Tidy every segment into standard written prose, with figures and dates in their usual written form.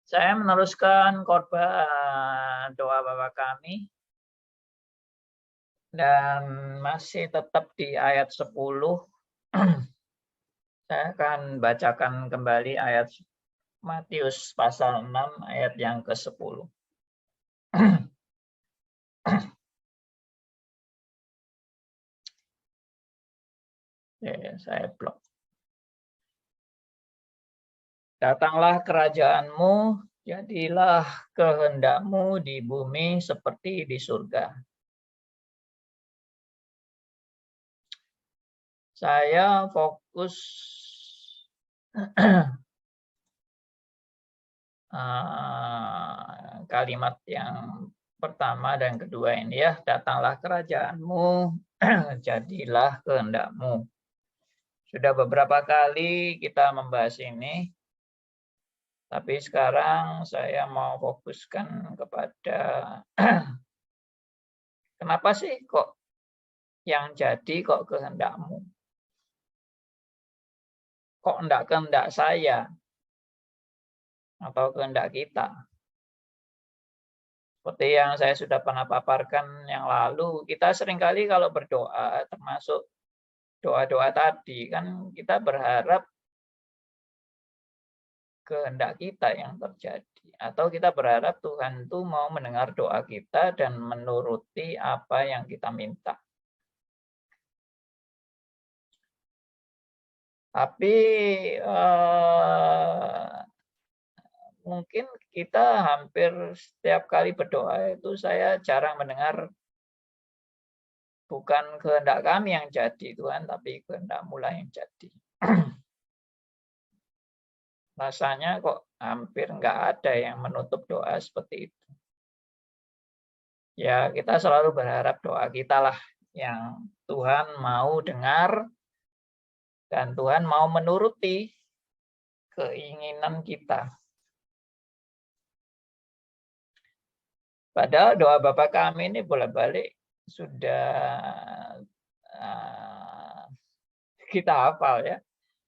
Saya meneruskan khotbah doa Bapa Kami dan masih tetap di ayat 10. Saya akan bacakan kembali ayat Matius pasal 6 ayat yang ke-10. Saya blok. Datanglah kerajaanmu, jadilah kehendakmu di bumi seperti di surga. Saya fokus kalimat yang pertama dan kedua ini ya, datanglah kerajaanmu, jadilah kehendakmu. Sudah beberapa kali kita membahas ini, tapi sekarang saya mau fokuskan kepada kenapa sih kok yang jadi kok kehendakmu? Kok enggak kehendak saya atau kehendak kita? Seperti yang saya sudah pernah paparkan yang lalu, kita seringkali kalau berdoa, termasuk doa-doa tadi, kan kita berharap kehendak kita yang terjadi. Atau kita berharap Tuhan itu mau mendengar doa kita dan menuruti apa yang kita minta. Tapi mungkin kita hampir setiap kali berdoa itu saya jarang mendengar bukan kehendak kami yang jadi Tuhan, tapi kehendak-Mu lah yang jadi. Rasanya kok hampir nggak ada yang menutup doa seperti itu. Ya kita selalu berharap doa kita lah yang Tuhan mau dengar dan Tuhan mau menuruti keinginan kita. Padahal doa Bapa Kami ini bolak-balik sudah kita hafal ya.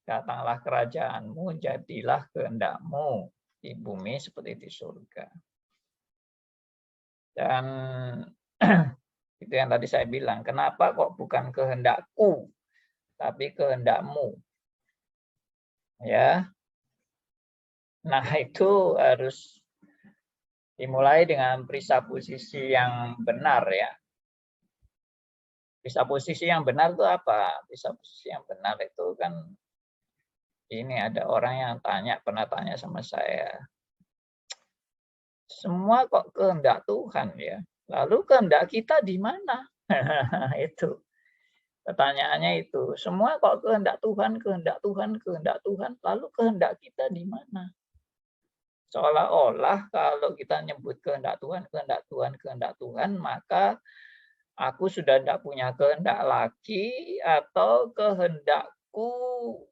Datanglah kerajaanmu, jadilah kehendak-Mu di bumi seperti di surga. Dan itu yang tadi saya bilang, kenapa kok bukan kehendakku, tapi kehendak-Mu. Ya. Nah, itu harus dimulai dengan perisa posisi yang benar ya. Perisa posisi yang benar itu apa? Perisa posisi yang benar itu kan ini ada orang yang pernah tanya sama saya. Semua kok kehendak Tuhan ya. Lalu kehendak kita di mana? Itu. Pertanyaannya itu. Semua kok kehendak Tuhan, kehendak Tuhan, kehendak Tuhan. Lalu kehendak kita di mana? Seolah-olah kalau kita nyebut kehendak Tuhan, kehendak Tuhan, kehendak Tuhan, maka aku sudah tidak punya kehendak lagi atau kehendakku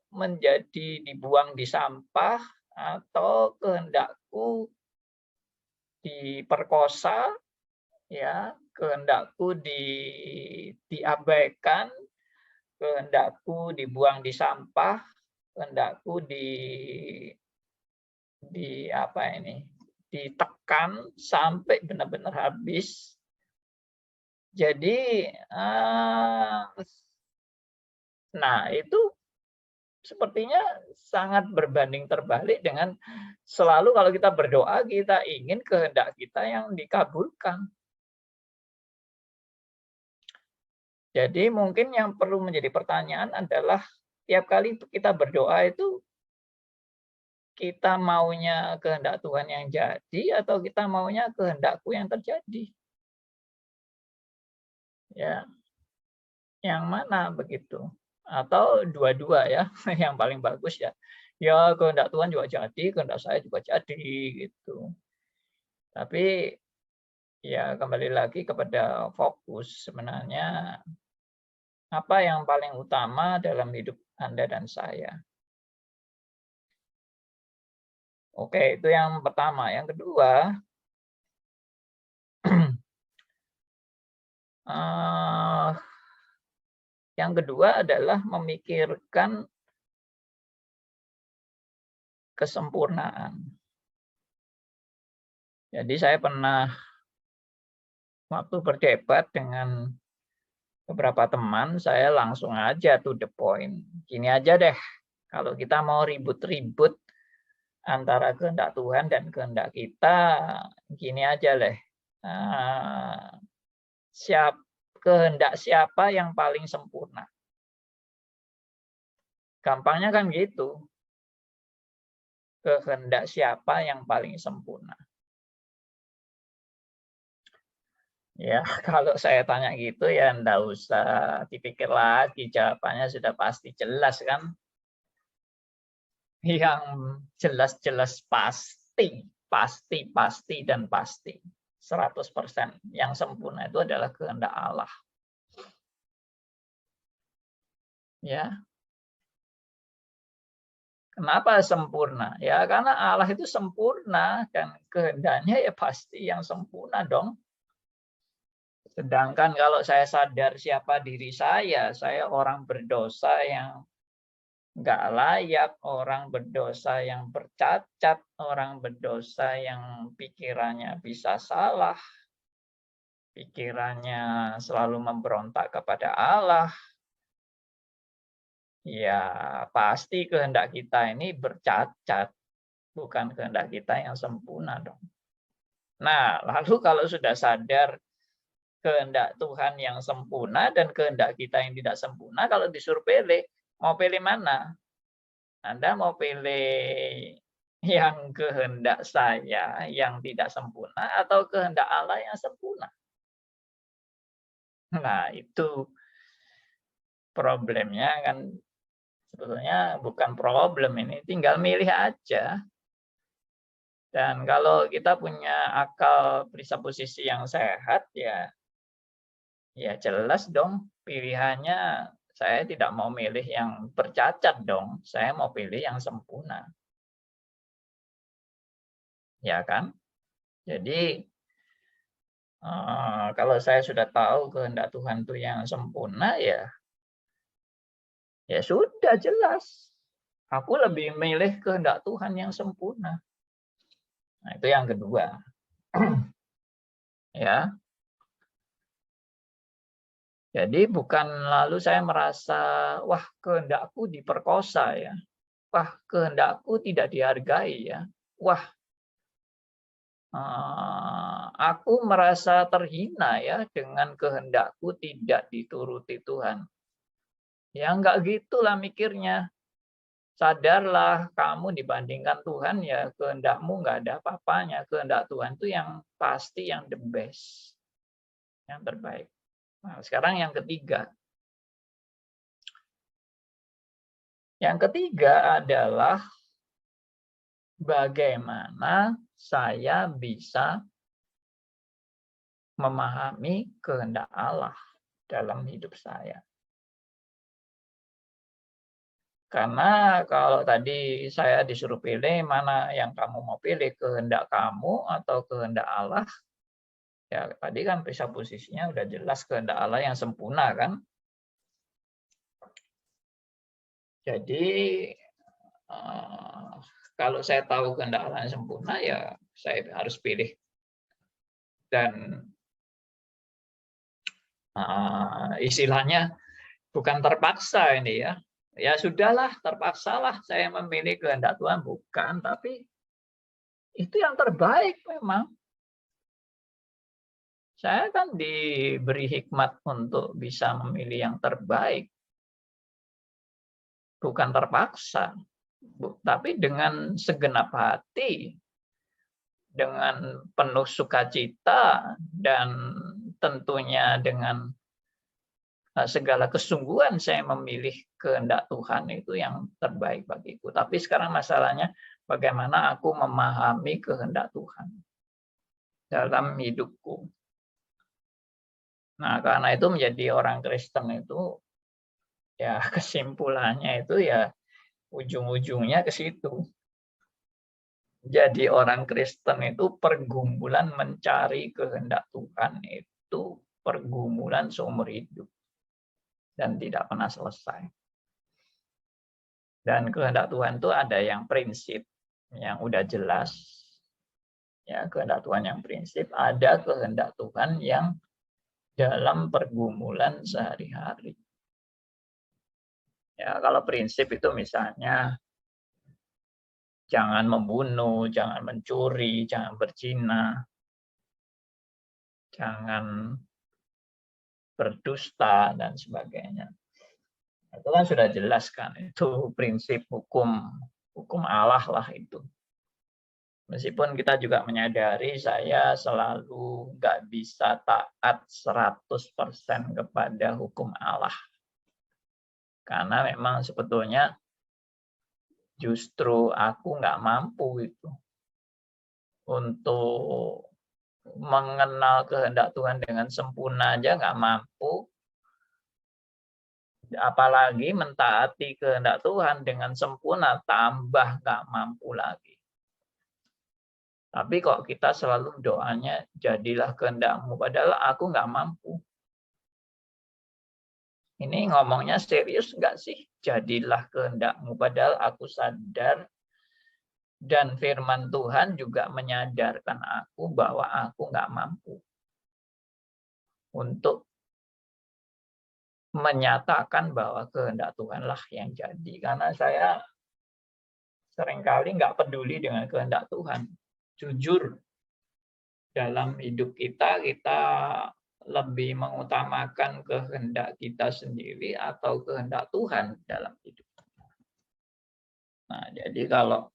menjadi dibuang di sampah atau kehendakku diperkosa, ya, kehendakku diabaikan, kehendakku dibuang di sampah, kehendakku ditekan sampai benar-benar habis. Jadi, nah itu sepertinya sangat berbanding terbalik dengan selalu kalau kita berdoa kita ingin kehendak kita yang dikabulkan. Jadi mungkin yang perlu menjadi pertanyaan adalah tiap kali kita berdoa itu kita maunya kehendak Tuhan yang jadi atau kita maunya kehendakku yang terjadi? Ya. Yang mana begitu? Atau dua-dua ya, yang paling bagus ya. Ya kehendak Tuhan juga jadi, kehendak saya juga jadi gitu. Tapi ya kembali lagi kepada fokus sebenarnya apa yang paling utama dalam hidup Anda dan saya. Oke, itu yang pertama. Yang kedua, adalah memikirkan kesempurnaan. Jadi saya pernah waktu berdebat dengan beberapa teman, saya langsung aja to the point. Gini aja deh, kalau kita mau ribut-ribut antara kehendak Tuhan dan kehendak kita, gini aja deh. Kehendak siapa yang paling sempurna? Gampangnya kan gitu. Kehendak siapa yang paling sempurna? Ya, kalau saya tanya gitu ya enggak usah dipikir lagi, jawabannya sudah pasti jelas kan. Yang jelas-jelas pasti, dan pasti. 100% yang sempurna itu adalah kehendak Allah. Ya. Kenapa sempurna? Ya karena Allah itu sempurna dan kehendaknya ya pasti yang sempurna dong. Sedangkan kalau saya sadar siapa diri saya orang berdosa yang nggak layak, orang berdosa yang bercacat, orang berdosa yang pikirannya bisa salah, pikirannya selalu memberontak kepada Allah, ya pasti kehendak kita ini bercacat, bukan kehendak kita yang sempurna dong. Nah, lalu kalau sudah sadar kehendak Tuhan yang sempurna dan kehendak kita yang tidak sempurna, kalau disuruh pilih, mau pilih mana? Anda mau pilih yang kehendak saya yang tidak sempurna atau kehendak Allah yang sempurna? Nah, itu problemnya kan sebetulnya bukan problem ini, tinggal milih aja. Dan kalau kita punya akal presupposisi yang sehat, ya jelas dong pilihannya saya tidak mau milih yang bercacat dong, saya mau pilih yang sempurna. Ya kan? Jadi kalau saya sudah tahu kehendak Tuhan itu yang sempurna, ya sudah jelas. Aku lebih milih kehendak Tuhan yang sempurna. Nah, itu yang kedua. Ya. Jadi bukan lalu saya merasa, wah kehendakku diperkosa ya. Wah kehendakku tidak dihargai ya. Wah aku merasa terhina ya dengan kehendakku tidak dituruti Tuhan. Ya enggak gitulah mikirnya. Sadarlah kamu dibandingkan Tuhan ya kehendakmu enggak ada apa-apanya. Kehendak Tuhan itu yang pasti yang the best. Yang terbaik. Nah, sekarang yang ketiga. Yang ketiga adalah bagaimana saya bisa memahami kehendak Allah dalam hidup saya. Karena kalau tadi saya disuruh pilih mana yang kamu mau pilih, kehendak kamu atau kehendak Allah, ya tadi kan presupposisinya udah jelas kehendak Allah yang sempurna kan. Jadi kalau saya tahu kehendak Allah yang sempurna ya saya harus pilih. Dan istilahnya bukan terpaksa ini ya. Ya sudahlah, terpaksalah saya memilih kehendak Tuhan, bukan, tapi itu yang terbaik memang. Saya kan diberi hikmat untuk bisa memilih yang terbaik. Bukan terpaksa, tapi dengan segenap hati, dengan penuh sukacita, dan tentunya dengan segala kesungguhan saya memilih kehendak Tuhan itu yang terbaik bagiku. Tapi sekarang masalahnya bagaimana aku memahami kehendak Tuhan dalam hidupku. Nah, karena itu menjadi orang Kristen itu ya kesimpulannya itu ya ujung-ujungnya ke situ. Jadi orang Kristen itu pergumulan mencari kehendak Tuhan itu pergumulan seumur hidup dan tidak pernah selesai. Dan kehendak Tuhan itu ada yang prinsip, yang udah jelas, Ya, kehendak Tuhan yang prinsip, ada kehendak Tuhan yang dalam pergumulan sehari-hari. Ya, kalau prinsip itu misalnya jangan membunuh, jangan mencuri, jangan berzina, jangan berdusta dan sebagainya. Itu kan sudah jelas kan, itu prinsip hukum Allah lah itu. Meskipun kita juga menyadari saya selalu nggak bisa taat 100% kepada hukum Allah. Karena memang sebetulnya justru aku nggak mampu itu untuk mengenal kehendak Tuhan dengan sempurna aja nggak mampu. Apalagi mentaati kehendak Tuhan dengan sempurna, tambah nggak mampu lagi. Tapi kok kita selalu doanya, jadilah kehendak-Mu, padahal aku nggak mampu. Ini ngomongnya serius nggak sih? Jadilah kehendak-Mu, padahal aku sadar dan firman Tuhan juga menyadarkan aku bahwa aku nggak mampu untuk menyatakan bahwa kehendak Tuhanlah yang jadi. Karena saya seringkali nggak peduli dengan kehendak Tuhan. Jujur, dalam hidup kita lebih mengutamakan kehendak kita sendiri atau kehendak Tuhan dalam hidup. Nah, jadi kalau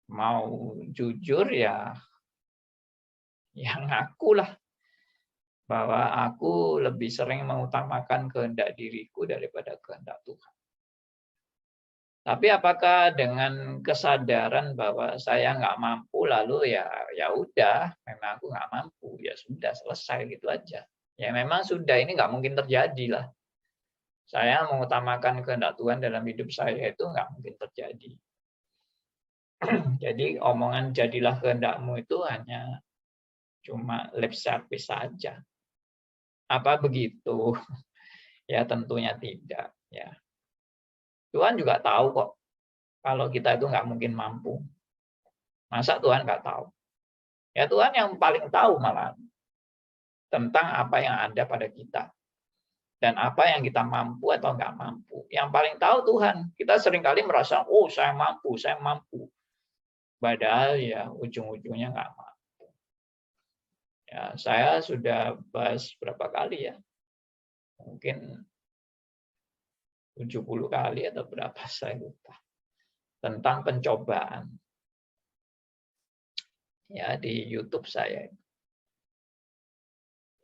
mau jujur ya ngakulah bahwa aku lebih sering mengutamakan kehendak diriku daripada kehendak Tuhan. Tapi apakah dengan kesadaran bahwa saya nggak mampu lalu ya udah, memang aku nggak mampu, ya sudah selesai gitu aja. Ya memang sudah, ini nggak mungkin terjadi lah. Saya mengutamakan kehendak Tuhan dalam hidup saya itu nggak mungkin terjadi. Jadi omongan jadilah kehendak-Mu itu hanya cuma lip service saja. Apa begitu? Ya tentunya tidak. Ya. Tuhan juga tahu kok kalau kita itu nggak mungkin mampu. Masa Tuhan nggak tahu? Ya Tuhan yang paling tahu malah tentang apa yang ada pada kita. Dan apa yang kita mampu atau nggak mampu. Yang paling tahu Tuhan. Kita seringkali merasa, oh saya mampu, saya mampu. Padahal ya ujung-ujungnya nggak mampu. Ya, saya sudah bahas berapa kali ya. Mungkin 70 kali atau berapa, saya lupa. Tentang pencobaan. Ya, di YouTube saya.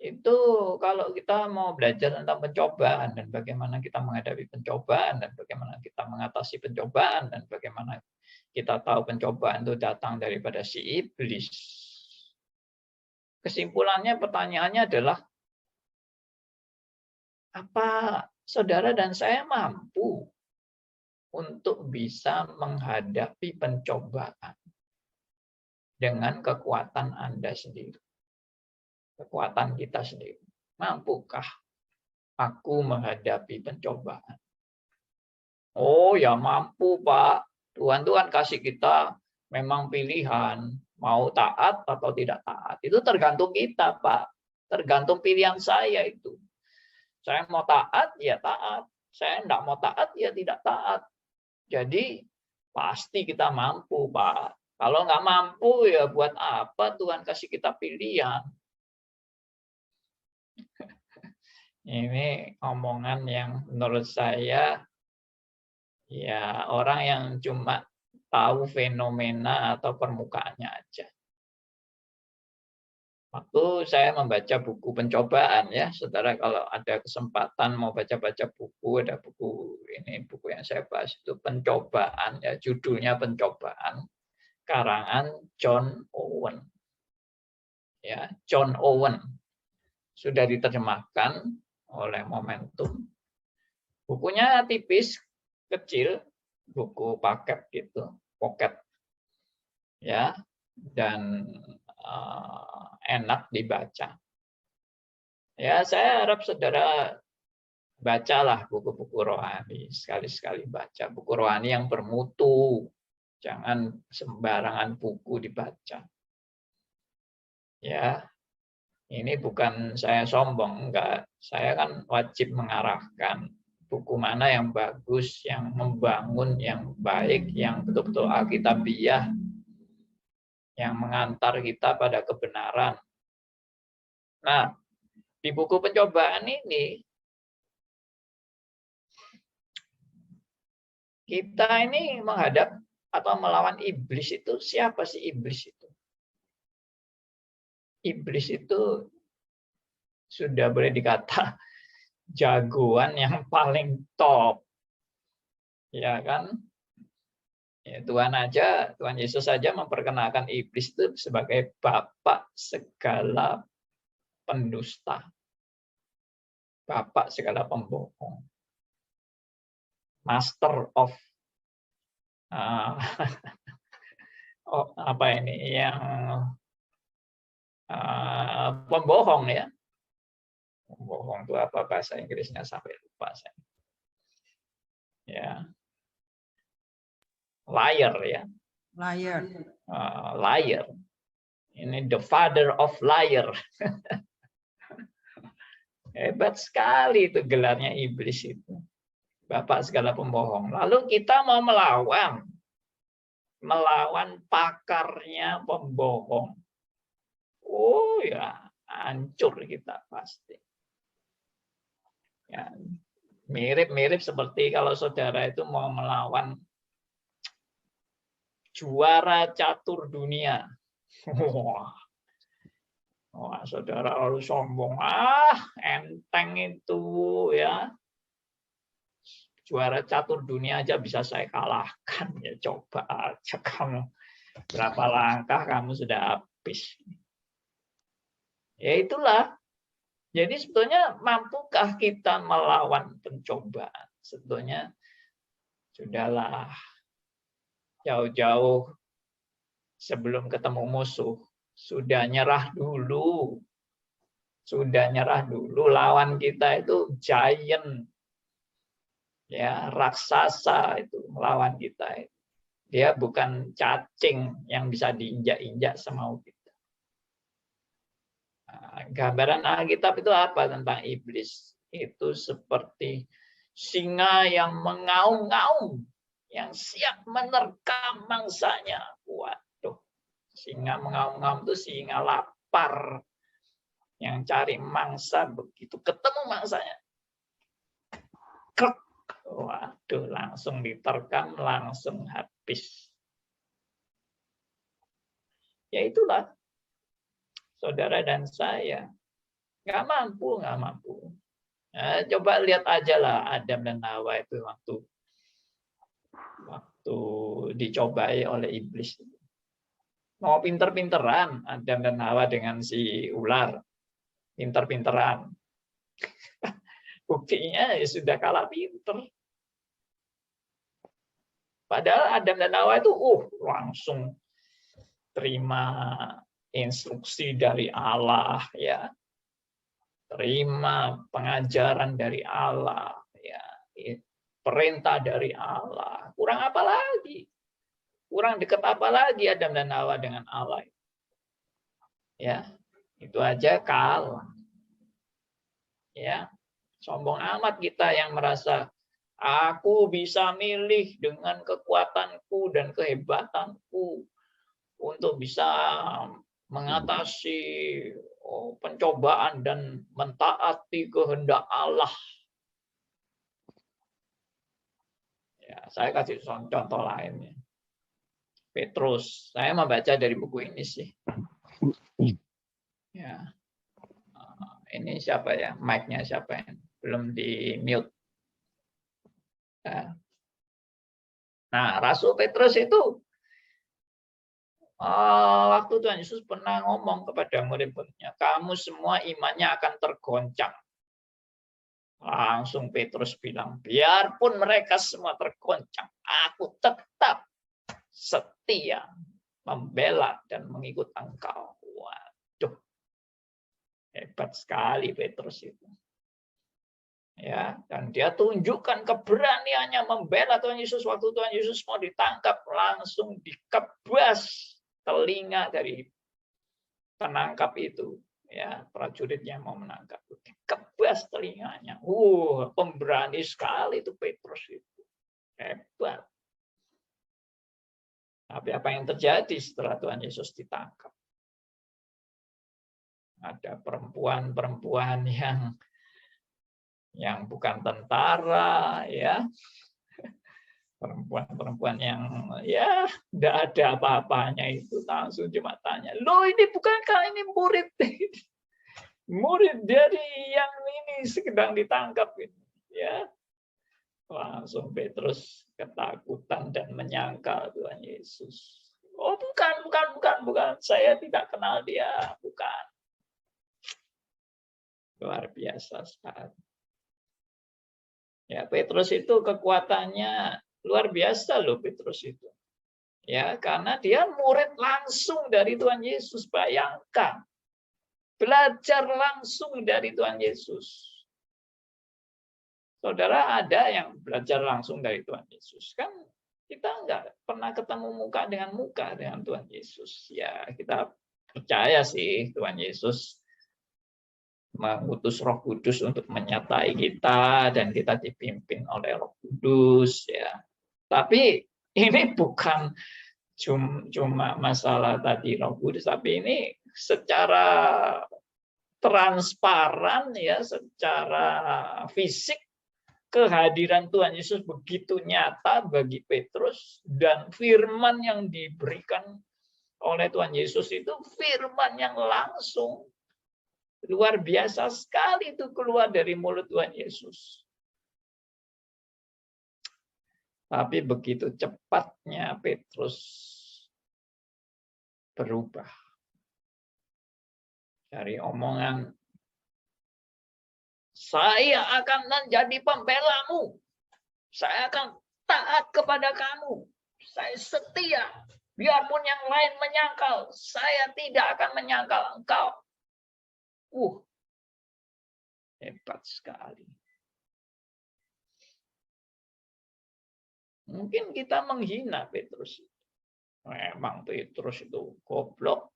Itu kalau kita mau belajar tentang pencobaan dan bagaimana kita menghadapi pencobaan dan bagaimana kita mengatasi pencobaan dan bagaimana kita tahu pencobaan itu datang daripada si iblis. Kesimpulannya, pertanyaannya adalah apa saudara dan saya mampu untuk bisa menghadapi pencobaan dengan kekuatan Anda sendiri, kekuatan kita sendiri. Mampukah aku menghadapi pencobaan? Oh ya mampu Pak. Tuhan kan kasih kita memang pilihan. Mau taat atau tidak taat. Itu tergantung kita Pak. Tergantung pilihan saya itu. Saya mau taat, ya taat. Saya tidak mau taat, ya tidak taat. Jadi pasti kita mampu Pak. Kalau nggak mampu ya buat apa Tuhan kasih kita pilihan. Ini omongan yang menurut saya ya orang yang cuma tahu fenomena atau permukaannya aja. Waktu saya membaca buku pencobaan ya, saudara kalau ada kesempatan mau baca-baca buku, ada buku ini, buku yang saya bahas itu pencobaan ya, judulnya pencobaan, karangan John Owen. Ya, John Owen. Sudah diterjemahkan oleh Momentum. Bukunya tipis, kecil, buku paket gitu, pocket. Ya, dan enak dibaca. Ya, saya harap saudara bacalah buku-buku rohani, sekali-sekali baca buku rohani yang bermutu. Jangan sembarangan buku dibaca. Ya, ini bukan saya sombong, enggak. Saya kan wajib mengarahkan buku mana yang bagus, yang membangun, yang baik, yang betul-betul alkitabiah, yang mengantar kita pada kebenaran. Nah, di buku pencobaan ini, kita ini menghadap atau melawan iblis itu, siapa sih iblis itu? Iblis itu sudah boleh dikata jagoan yang paling top, ya kan? Ya, Tuhan Yesus saja memperkenalkan iblis itu sebagai bapak segala pendusta, bapak segala pembohong, master of apa ini yang pembohong ya. Pembohong itu apa bahasa Inggrisnya sampai lupa saya. Ya. Liar ya. Liar. Liar. Ini the father of liar. Hebat sekali itu gelarnya iblis itu. Bapak segala pembohong. Lalu kita mau melawan pakarnya pembohong. Oh ya, hancur kita pasti. Ya, mirip-mirip seperti kalau saudara itu mau melawan juara catur dunia. Wah, saudara harus sombong. Enteng itu ya. Juara catur dunia aja bisa saya kalahkan. Ya coba aja kamu. Berapa langkah kamu sudah habis. Ya itulah. Jadi sebetulnya mampukah kita melawan pencobaan? Sebetulnya sudahlah. Jauh-jauh sebelum ketemu musuh. Sudah nyerah dulu. Sudah nyerah dulu. Lawan kita itu giant. Ya, raksasa itu melawan kita. Dia bukan cacing yang bisa diinjak-injak semau kita. Gambaran Alkitab itu apa tentang iblis? Itu seperti singa yang mengaum-ngaum, yang siap menerkam mangsanya. Waduh, singa mengaum-ngaum itu singa lapar, yang cari mangsa, begitu ketemu mangsanya. Krek. Waduh, langsung diterkam, langsung habis. Ya itulah. Saudara dan saya nggak mampu. Nah, coba lihat aja lah Adam dan Hawa itu waktu dicobai oleh iblis. Mau pinter-pinteran Adam dan Hawa dengan si ular, pinter-pinteran. Buktinya ya sudah kalah pinter. Padahal Adam dan Hawa itu langsung terima instruksi dari Allah ya. Terima pengajaran dari Allah ya, perintah dari Allah. Kurang apa lagi? Kurang dekat apa lagi Adam dan Hawa dengan Allah? Ya, itu aja kalah. Ya, sombong amat kita yang merasa aku bisa milih dengan kekuatanku dan kehebatanku untuk bisa mengatasi pencobaan dan mentaati kehendak Allah. Ya, saya kasih contoh lainnya. Petrus, saya membaca dari buku ini sih. Ya, ini siapa ya? Mic-nya siapa yang belum di mute? Ya. Nah, Rasul Petrus itu waktu Tuhan Yesus pernah ngomong kepada murid-muridnya, kamu semua imannya akan tergoncang. Langsung Petrus bilang, biarpun mereka semua tergoncang, aku tetap setia membela dan mengikut engkau. Waduh, hebat sekali Petrus itu. Ya, dan dia tunjukkan keberaniannya membela Tuhan Yesus waktu Tuhan Yesus mau ditangkap, langsung dikebas telinga dari penangkap itu, ya prajurit yang mau menangkap, dikebas telinganya. Pemberani sekali itu Petrus itu, hebat. Tapi apa yang terjadi setelah Tuhan Yesus ditangkap? Ada perempuan-perempuan yang bukan tentara, ya, perempuan-perempuan yang ya tidak ada apa-apanya itu langsung cuma tanya, loh ini bukankah ini murid dari yang ini sedang ditangkap ini, ya. Langsung Petrus ketakutan dan menyangkal Tuhan Yesus. Oh bukan, saya tidak kenal dia, bukan. Luar biasa sekali. Ya, Petrus itu kekuatannya luar biasa loh, Petrus itu. Ya, karena dia murid langsung dari Tuhan Yesus. Bayangkan, belajar langsung dari Tuhan Yesus. Saudara, ada yang belajar langsung dari Tuhan Yesus. Kan kita nggak pernah ketemu muka dengan Tuhan Yesus. Ya, kita percaya sih Tuhan Yesus mengutus Roh Kudus untuk menyertai kita dan kita dipimpin oleh Roh Kudus, ya. Tapi ini bukan cuma masalah tadi Roh Kudus, tapi ini secara transparan, ya, secara fisik kehadiran Tuhan Yesus begitu nyata bagi Petrus, dan firman yang diberikan oleh Tuhan Yesus itu firman yang langsung luar biasa sekali itu keluar dari mulut Tuhan Yesus. Tapi begitu cepatnya Petrus berubah dari omongan, saya akan menjadi pembelamu, saya akan taat kepada kamu, saya setia, biarpun yang lain menyangkal, saya tidak akan menyangkal engkau. Hebat sekali. Mungkin kita menghina Petrus. Memang Petrus itu goblok,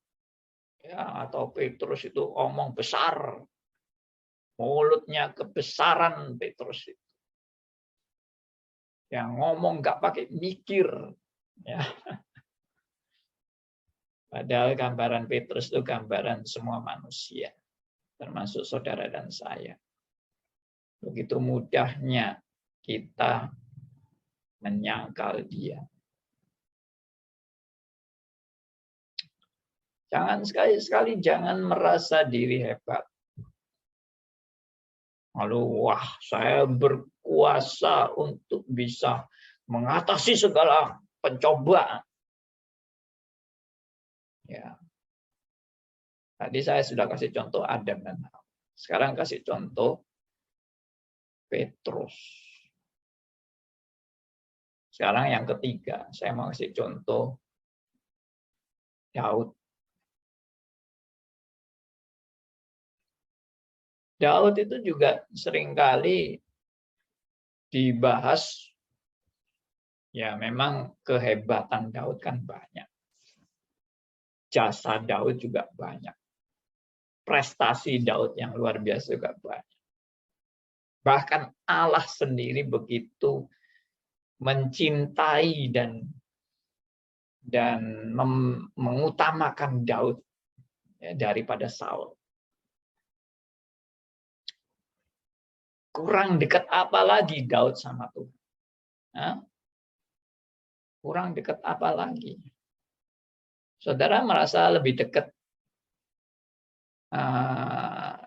ya, atau Petrus itu omong besar, mulutnya kebesaran Petrus itu. Yang ngomong nggak pakai mikir, ya. Padahal gambaran Petrus itu gambaran semua manusia, termasuk saudara dan saya. Begitu mudahnya kita menyangkal dia. Jangan sekali-sekali jangan merasa diri hebat. Lalu, wah, saya berkuasa untuk bisa mengatasi segala pencobaan. Ya. Tadi saya sudah kasih contoh Adam dan Hawa. Sekarang kasih contoh Petrus. Sekarang yang ketiga, saya mau kasih contoh Daud. Daud itu juga seringkali dibahas, ya memang kehebatan Daud kan banyak. Jasa Daud juga banyak. Prestasi Daud yang luar biasa juga banyak. Bahkan Allah sendiri begitu mencintai dan mengutamakan Daud, ya, daripada Saul. Kurang dekat apa lagi Daud sama Tuhan? Hah? Kurang dekat apa lagi? Saudara merasa lebih dekat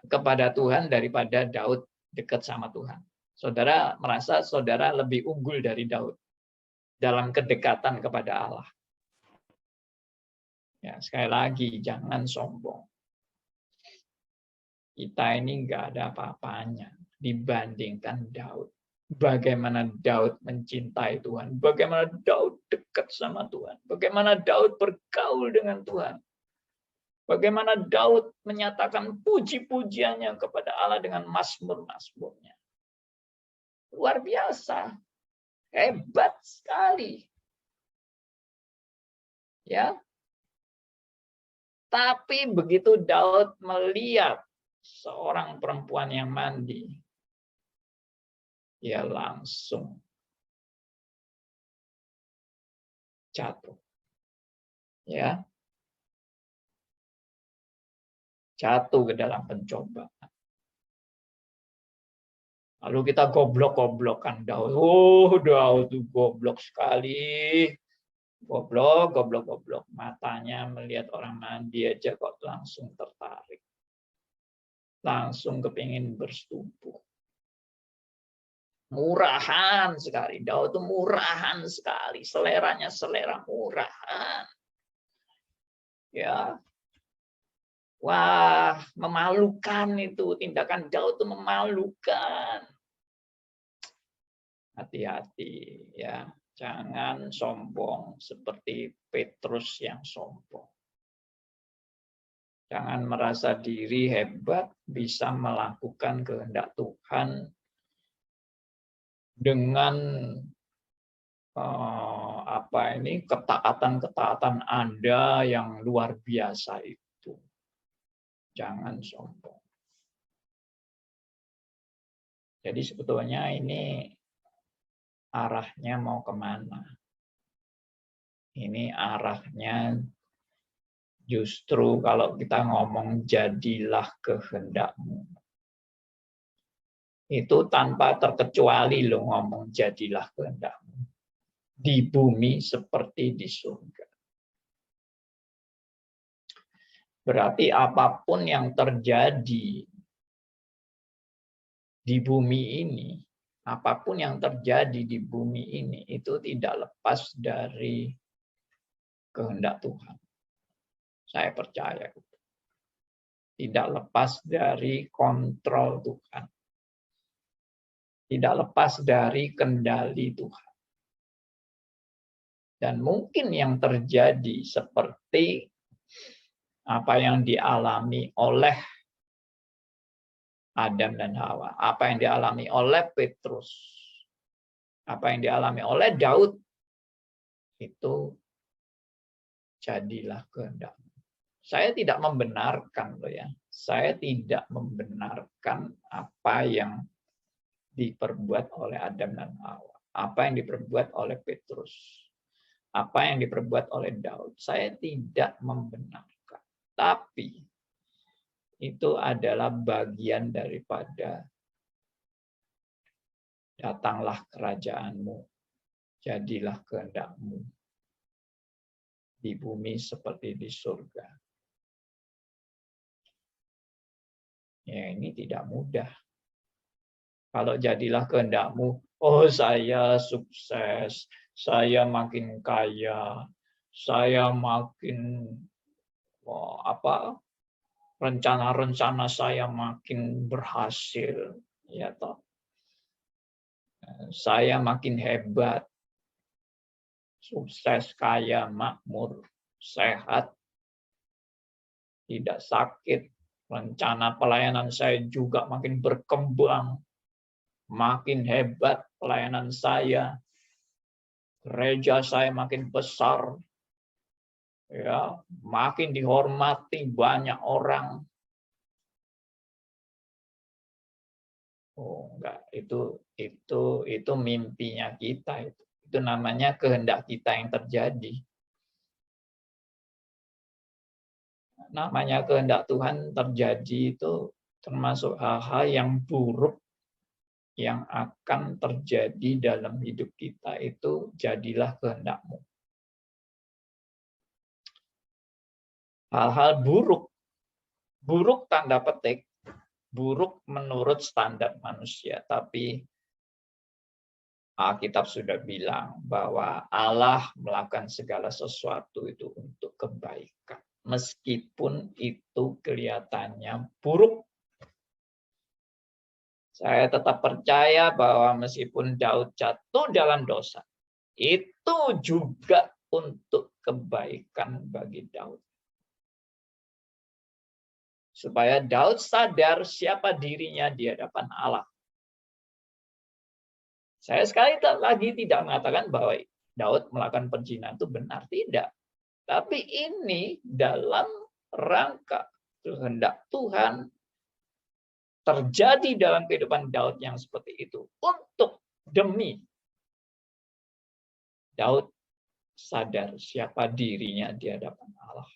kepada Tuhan daripada Daud dekat sama Tuhan. Saudara merasa saudara lebih unggul dari Daud dalam kedekatan kepada Allah. Ya, sekali lagi, jangan sombong. Kita ini nggak ada apa-apanya dibandingkan Daud. Bagaimana Daud mencintai Tuhan, bagaimana Daud dekat sama Tuhan, bagaimana Daud bergaul dengan Tuhan, bagaimana Daud menyatakan puji-pujiannya kepada Allah dengan mazmur-mazmurnya. Luar biasa, hebat sekali. Ya, Tapi begitu Daud melihat seorang perempuan yang mandi, dia langsung jatuh. Ya, jatuh ke dalam pencobaan. Lalu kita goblok-goblokan Daud. Oh, Daud itu goblok sekali. Goblok. Matanya melihat orang mandi aja kok langsung tertarik. Langsung kepingin bersetubuh. Murahan sekali. Daud itu murahan sekali. Seleranya selera murahan. Ya. Wah, memalukan itu. Tindakan Daud itu memalukan. Hati-hati ya. Jangan sombong seperti Petrus yang sombong. Jangan merasa diri hebat bisa melakukan kehendak Tuhan dengan ketaatan Anda yang luar biasa itu. Jangan sombong. Jadi sebetulnya ini arahnya mau kemana? Ini arahnya justru kalau kita ngomong jadilah kehendakmu. Itu tanpa terkecuali loh ngomong jadilah kehendakmu. Di bumi seperti di surga. Berarti apapun yang terjadi di bumi ini, apapun yang terjadi di bumi ini, itu tidak lepas dari kehendak Tuhan. Saya percaya. Tidak lepas dari kontrol Tuhan. Tidak lepas dari kendali Tuhan. Dan mungkin yang terjadi seperti apa yang dialami oleh Adam dan Hawa, apa yang dialami oleh Petrus, apa yang dialami oleh Daud, itu jadilah kehendakmu. Saya tidak membenarkan loh ya. Saya tidak membenarkan apa yang diperbuat oleh Adam dan Hawa, apa yang diperbuat oleh Petrus, apa yang diperbuat oleh Daud. Saya tidak membenarkan. Tapi itu adalah bagian daripada datanglah kerajaanmu, jadilah kehendakmu di bumi seperti di surga. Ya, ini tidak mudah. Kalau jadilah kehendakmu, oh saya sukses, saya makin kaya, saya makin rencana-rencana saya makin berhasil, ya toh. Saya makin hebat, sukses, kaya, makmur, sehat, tidak sakit. Rencana pelayanan saya juga makin berkembang, makin hebat pelayanan saya. Gereja saya makin besar, ya, makin dihormati banyak orang. Oh, enggak, itu mimpinya kita itu. Itu namanya kehendak kita yang terjadi. Namanya kehendak Tuhan terjadi itu termasuk hal-hal yang buruk yang akan terjadi dalam hidup kita itu jadilah kehendakmu. Hal-hal buruk, buruk tanda petik, buruk menurut standar manusia, tapi Alkitab sudah bilang bahwa Allah melakukan segala sesuatu itu untuk kebaikan. Meskipun itu kelihatannya buruk. Saya tetap percaya bahwa meskipun Daud jatuh dalam dosa, itu juga untuk kebaikan bagi Daud. Supaya Daud sadar siapa dirinya di hadapan Allah. Saya sekali lagi tidak mengatakan bahwa Daud melakukan perzinahan itu benar, tidak. Tapi ini dalam rangka kehendak Tuhan terjadi dalam kehidupan Daud yang seperti itu. Untuk demi Daud sadar siapa dirinya di hadapan Allah.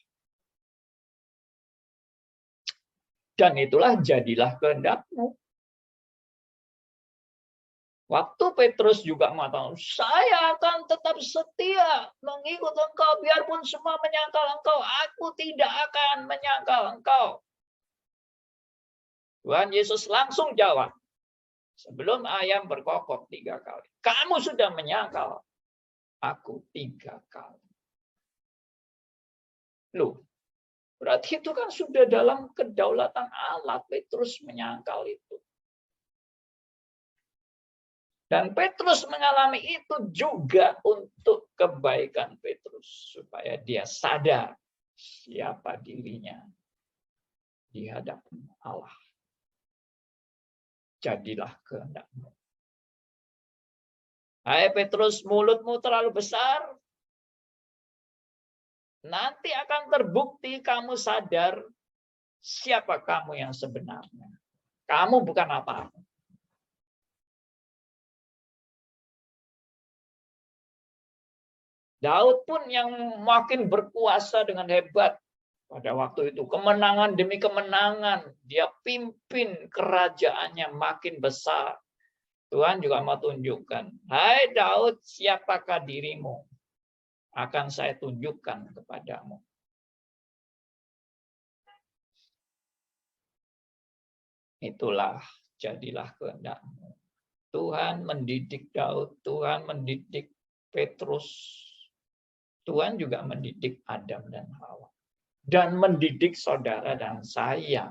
Dan itulah jadilah kehendak-Mu. Waktu Petrus juga mengatakan, saya akan tetap setia mengikut Engkau, biarpun semua menyangkal Engkau, aku tidak akan menyangkal Engkau. Tuhan Yesus langsung jawab, sebelum ayam berkokok 3 kali, kamu sudah menyangkal aku 3 kali. Loh, berarti itu kan sudah dalam kedaulatan Allah, Petrus menyangkal itu. Dan Petrus mengalami itu juga untuk kebaikan Petrus. Supaya dia sadar siapa dirinya di hadapan Allah. Jadilah kehendak-Mu. Hai Petrus, mulutmu terlalu besar. Nanti akan terbukti kamu sadar siapa kamu yang sebenarnya. Kamu bukan apa-apa. Daud pun yang makin berkuasa dengan hebat pada waktu itu. Kemenangan demi kemenangan. Dia pimpin kerajaannya makin besar. Tuhan juga mau tunjukkan. Hai Daud, siapakah dirimu? Akan saya tunjukkan kepadamu. Itulah, jadilah kehendak-Mu. Tuhan mendidik Daud. Tuhan mendidik Petrus. Tuhan juga mendidik Adam dan Hawa. Dan mendidik saudara dan saya.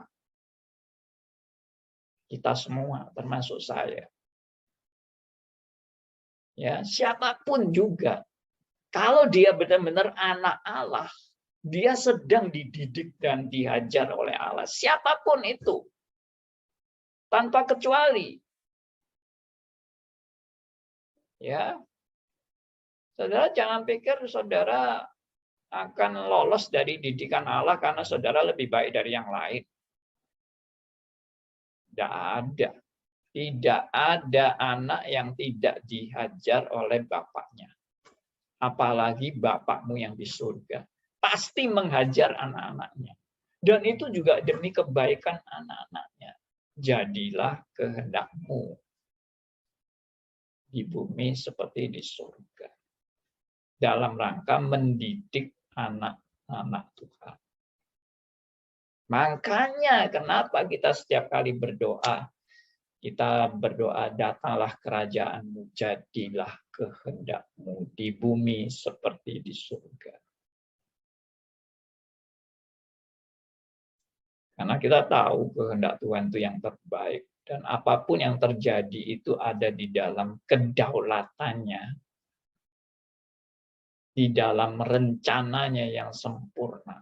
Kita semua, termasuk saya. Ya, siapapun juga. Kalau dia benar-benar anak Allah, dia sedang dididik dan diajar oleh Allah. Siapapun itu. Tanpa kecuali. Ya. Saudara jangan pikir saudara akan lolos dari didikan Allah karena saudara lebih baik dari yang lain. Tidak ada. Tidak ada anak yang tidak dihajar oleh bapaknya. Apalagi bapakmu yang di surga. Pasti menghajar anak-anaknya. Dan itu juga demi kebaikan anak-anaknya. Jadilah kehendak-Mu di bumi seperti di surga. Dalam rangka mendidik anak-anak Tuhan. Makanya kenapa kita setiap kali berdoa, kita berdoa, datanglah kerajaan-Mu, jadilah kehendak-Mu di bumi seperti di surga. Karena kita tahu kehendak Tuhan itu yang terbaik. Dan apapun yang terjadi itu ada di dalam kedaulatannya. Di dalam rencananya yang sempurna.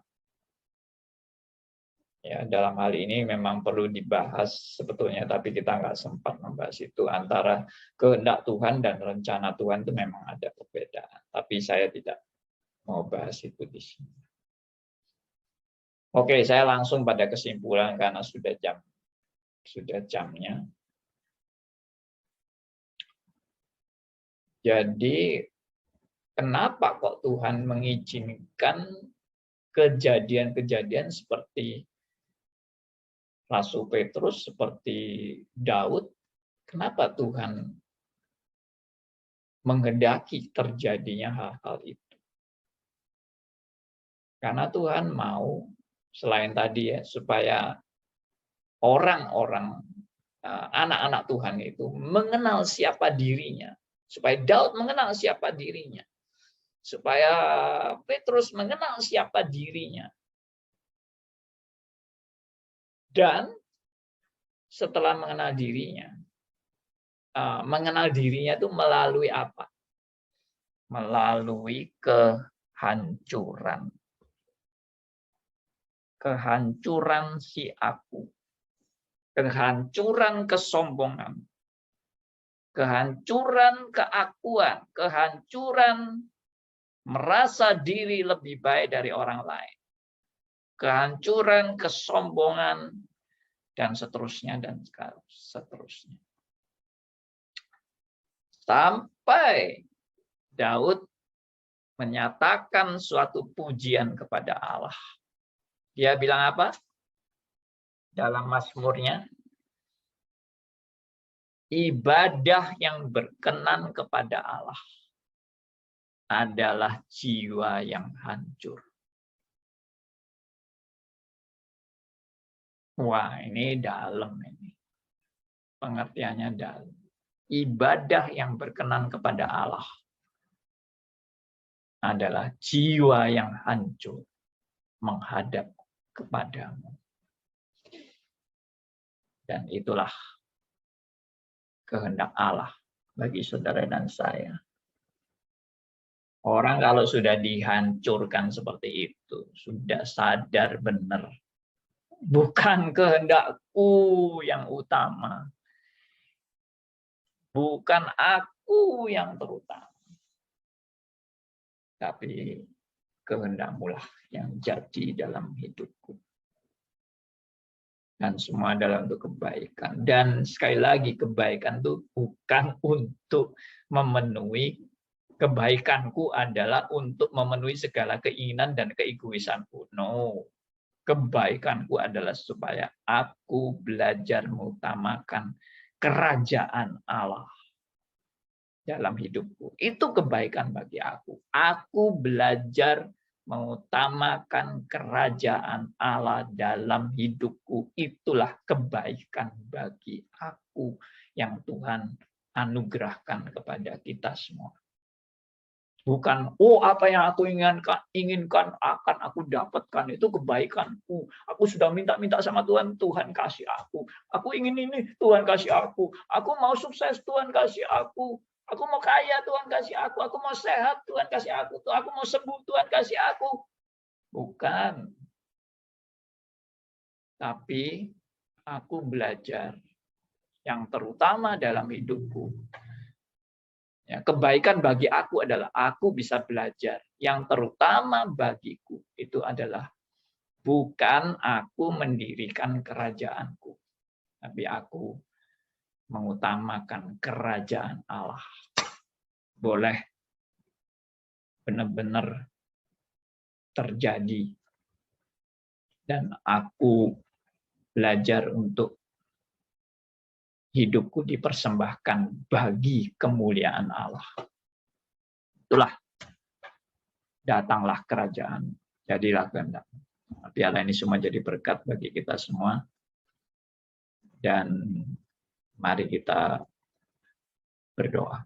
Ya, dalam hal ini memang perlu dibahas sebetulnya, tapi kita nggak sempat membahas itu. Antara kehendak Tuhan dan rencana Tuhan itu memang ada perbedaan. Tapi saya tidak mau bahas itu di sini. Oke, saya langsung pada kesimpulan karena sudah jamnya. Jadi, kenapa kok Tuhan mengizinkan kejadian-kejadian seperti Rasul Petrus, seperti Daud? Kenapa Tuhan menghendaki terjadinya hal-hal itu? Karena Tuhan mau, selain tadi ya, supaya orang-orang, anak-anak Tuhan itu mengenal siapa dirinya. Supaya Daud mengenal siapa dirinya. Supaya Petrus mengenal siapa dirinya. Dan setelah mengenal dirinya itu melalui apa? Melalui kehancuran. Kehancuran si aku. Kehancuran kesombongan. Kehancuran keakuan. Kehancuran merasa diri lebih baik dari orang lain. kehancuran, kesombongan, dan seterusnya dan seterusnya. Sampai Daud menyatakan suatu pujian kepada Allah. Dia bilang apa? Dalam Mazmurnya, ibadah yang berkenan kepada Allah adalah jiwa yang hancur. Wah, ini dalam ini. Pengertiannya dalam. Ibadah yang berkenan kepada Allah adalah jiwa yang hancur menghadap kepadamu. Dan itulah kehendak Allah bagi saudara dan saya. Orang kalau sudah dihancurkan seperti itu, sudah sadar benar. Bukan kehendakku yang utama. Bukan aku yang terutama. Tapi kehendakmu lah yang jadi dalam hidupku. Dan semua adalah untuk kebaikan. Dan sekali lagi, kebaikan itu bukan untuk memenuhi, kebaikanku adalah untuk memenuhi segala keinginan dan keegoisanku. No. Kebaikanku adalah supaya aku belajar mengutamakan kerajaan Allah dalam hidupku. Itu kebaikan bagi aku. Aku belajar mengutamakan kerajaan Allah dalam hidupku. Itulah kebaikan bagi aku yang Tuhan anugerahkan kepada kita semua. Bukan, oh apa yang aku inginkan akan aku dapatkan, itu kebaikanku. Aku sudah minta-minta sama Tuhan, Tuhan kasih aku. Aku ingin ini, Tuhan kasih aku. Aku mau sukses, Tuhan kasih aku. Aku mau kaya, Tuhan kasih aku. Aku mau sehat, Tuhan kasih aku. Aku mau sembuh, Tuhan kasih aku. Bukan. Tapi aku belajar yang terutama dalam hidupku. Ya, kebaikan bagi aku adalah aku bisa belajar. Yang terutama bagiku itu adalah bukan aku mendirikan kerajaanku, tapi aku mengutamakan kerajaan Allah. Boleh benar-benar terjadi. Dan aku belajar untuk hidupku dipersembahkan bagi kemuliaan Allah. Itulah, datanglah kerajaan, jadilah kehendak. Biarlah ini semua jadi berkat bagi kita semua. Dan mari kita berdoa.